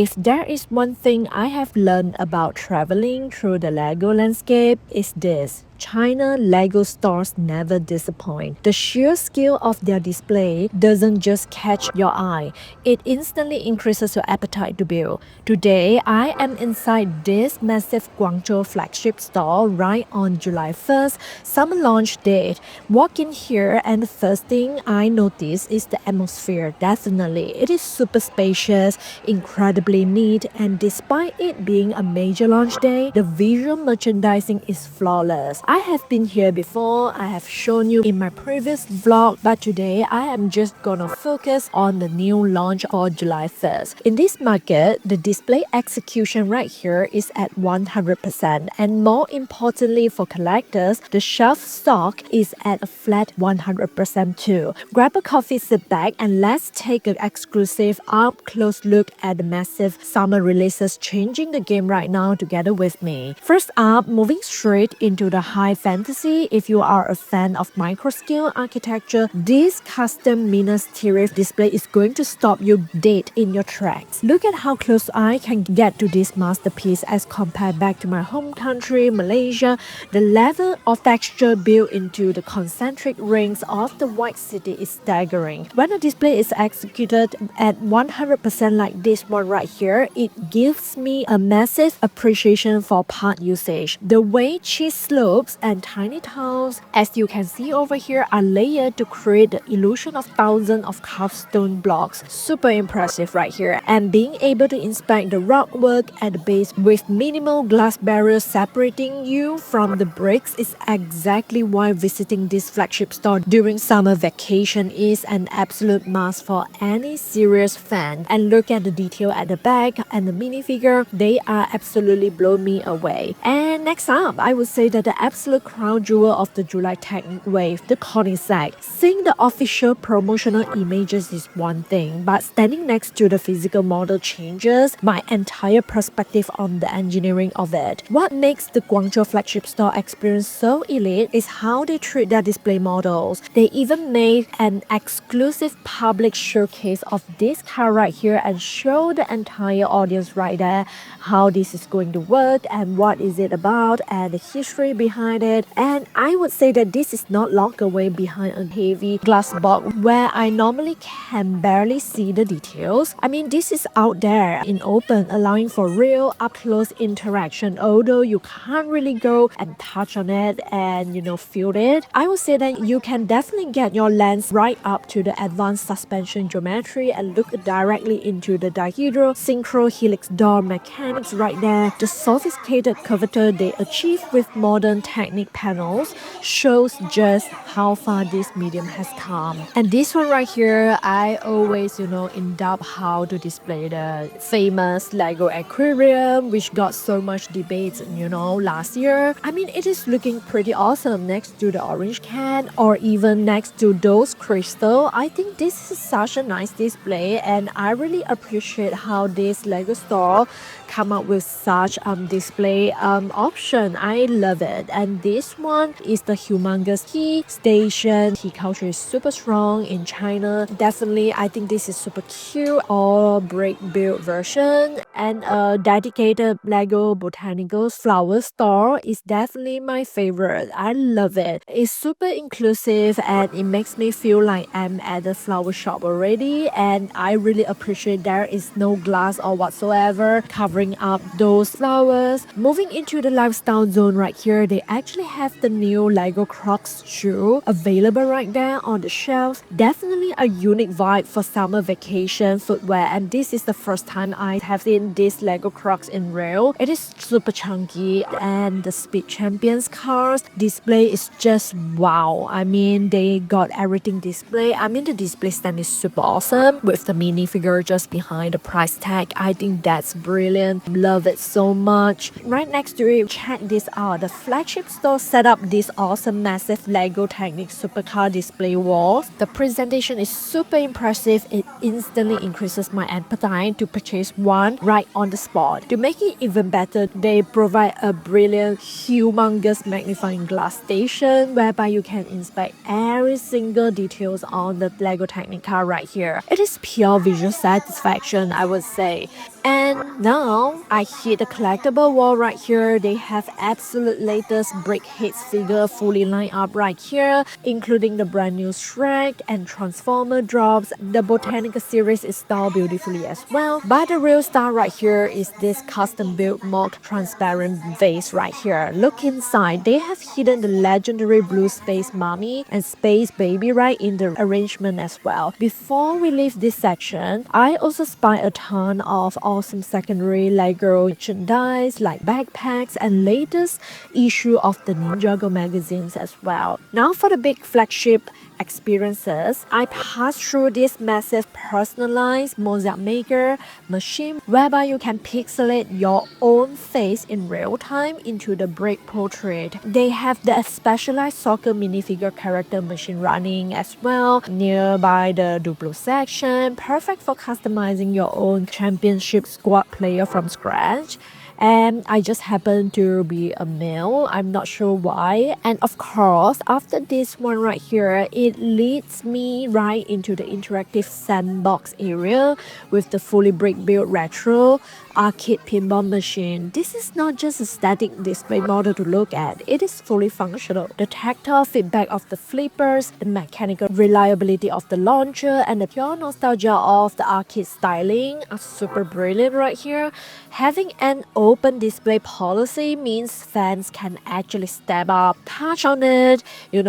If there is one thing I have learned about traveling through the LEGO landscape, is this. China LEGO stores never disappoint. The sheer scale of their display doesn't just catch your eye, it instantly increases your appetite to build. Today, I am inside this massive Guangzhou flagship store right on July 1st, summer launch date. Walk in here and the first thing I notice is the atmosphere. Definitely, it is super spacious, incredibly neat, and despite it being a major launch day, the visual merchandising is flawless. I have been here before, I have shown you in my previous vlog, but today I am just gonna focus on the new launch for July 1st. In this market, the display execution right here is at 100%, and more importantly for collectors, the shelf stock is at a flat 100% too. Grab a coffee, sit back, and let's take an exclusive up-close look at the massive summer releases changing the game right now together with me. First up, moving straight into the high fantasy. If you are a fan of micro-scale architecture, this custom Minas Tirith display is going to stop you dead in your tracks. Look at how close I can get to this masterpiece as compared back to my home country, Malaysia. The level of texture built into the concentric rings of the white city is staggering. When a display is executed at 100% like this one right here, it gives me a massive appreciation for part usage. The way cheese slopes and tiny tiles, as you can see over here, are layered to create the illusion of thousands of carved stone blocks. Super impressive right here. And being able to inspect the rock work at the base with minimal glass barriers separating you from the bricks is exactly why visiting this flagship store during summer vacation is an absolute must for any serious fan. And look at the detail at the back and the minifigure, they are absolutely blow me away. And next up, I would say that the absolute crown jewel of the July Technic wave, the Koenigsegg. Seeing the official promotional images is one thing, but standing next to the physical model changes my entire perspective on the engineering of it. What makes the Guangzhou flagship store experience so elite is how they treat their display models. They even made an exclusive public showcase of this car right here and show the entire audience right there how this is going to work and what is it about and the history behind it. And I would say that this is not locked away behind a heavy glass box where I normally can barely see the details. I mean, this is out there in open, allowing for real up-close interaction, although you can't really go and touch on it and feel it. I would say that you can definitely get your lens right up to the advanced suspension geometry and look directly into the dihedral synchro helix door mechanics right there. The sophisticated curvature they achieve with modern Technic panels shows just how far this medium has come. And this one right here, I always in doubt how to display the famous LEGO aquarium, which got so much debate last year. I mean, it is looking pretty awesome next to the orange can or even next to those crystal. I think this is such a nice display, and I really appreciate how this LEGO store come up with such display option. I love it. And this one is the humongous tea station. Tea culture is super strong in China. Definitely, I think this is super cute. All brick built version, and a dedicated LEGO botanical flower store is definitely my favorite. I love it. It's super inclusive and it makes me feel like I'm at the flower shop already, and I really appreciate there is no glass or whatsoever covering up those flowers. Moving into the lifestyle zone right here, they actually have the new LEGO Crocs shoe available right there on the shelves. Definitely a unique vibe for summer vacation footwear, and this is the first time I have seen this LEGO Crocs in real. It is super chunky, and the Speed Champions cars display is just wow. I mean, they got everything display. I mean, the display stand is super awesome with the minifigure just behind the price tag. I think that's brilliant. Love it so much. Right next to it, check this out. The flagship flagship store set up these awesome massive LEGO Technic supercar display walls. The presentation is super impressive. It instantly increases my appetite to purchase one right on the spot. To make it even better, they provide a brilliant, humongous magnifying glass station whereby you can inspect every single details on the LEGO Technic car right here. It is pure visual satisfaction, I would say. And now I hit the collectible wall right here. They have absolute latest brick hits figure fully lined up right here, including the brand new Shrek and Transformer drops. The Botanica series is styled beautifully as well. But the real star right here is this custom built mock transparent vase right here. Look inside. They have hidden the legendary blue space mommy and space baby right in the arrangement as well. Before we leave this section, I also spy a ton of awesome secondary LEGO merchandise like backpacks and latest issue of the Ninjago magazines as well. Now for the big flagship experiences, I passed through this massive personalized mosaic maker machine whereby you can pixelate your own face in real time into the brick portrait. They have the specialized soccer minifigure character machine running as well nearby the Duplo section, perfect for customizing your own championship squad player from scratch. And I just happen to be a male, I'm not sure why. And of course, after this one right here, it leads me right into the interactive sandbox area with the fully brick built retro arcade pinball machine. This is not just a static display model to look at, it is fully functional. The tactile feedback of the flippers, the mechanical reliability of the launcher, and the pure nostalgia of the arcade styling are super brilliant right here. Having an open display policy means fans can actually step up, touch on it,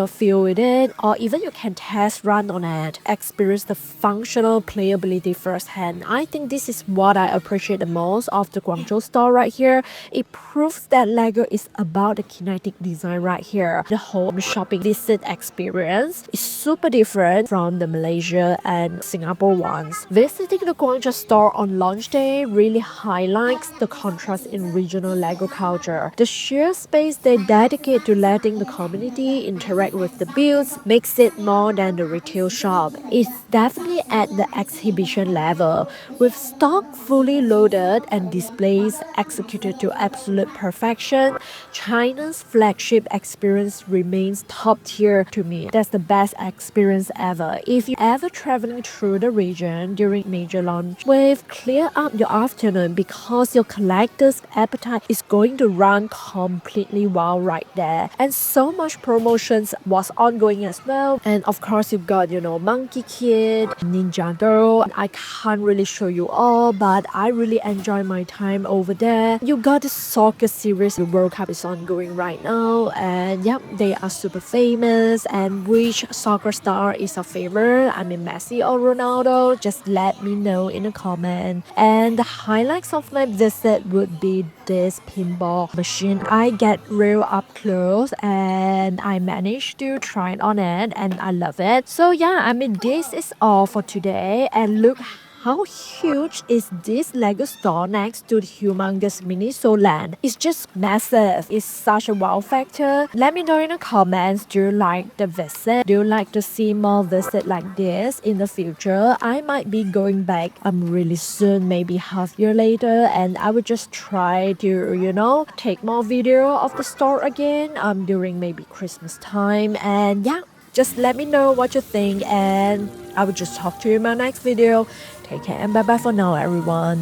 feel with it, or even you can test run on it, experience the functional playability firsthand. I think this is what I appreciate the most of the Guangzhou store right here. It proves that LEGO is about the kinetic design right here. The whole shopping visit experience is super different from the Malaysia and Singapore ones. Visiting the Guangzhou store on launch day really highlights the contrast in regional LEGO culture. The sheer space they dedicate to letting the community interact with the builds makes it more than the retail shop. It's definitely at the exhibition level, with stock fully loaded and displays executed to absolute perfection. China's flagship experience remains top tier to me. That's the best experience ever. If you're ever traveling through the region during major launch wave, clear up your afternoon because your collector's appetite is going to run completely wild right there. And so much promotions was ongoing as well. And of course you've got, Monkey Kid, Ninja Girl. I can't really show you all, but I really enjoy my time over there. You got the soccer series, the World Cup is ongoing right now, and yep, they are super famous. And which soccer star is your favorite? I mean, Messi or Ronaldo? Just let me know in a comment. And the highlights of my visit would be this pinball machine. I get real up close and I managed to try it on it and I love it. So yeah, I mean, this is all for today, and look how huge is this LEGO store next to the humongous Miniso land. It's just massive. It's such a wow factor. Let me know in the comments, do you like the visit? Do you like to see more visit like this in the future? I might be going back really soon, maybe half year later, and I would just try to, take more video of the store again during maybe Christmas time. And yeah, just let me know what you think, and I will just talk to you in my next video. Take care and bye bye for now, everyone.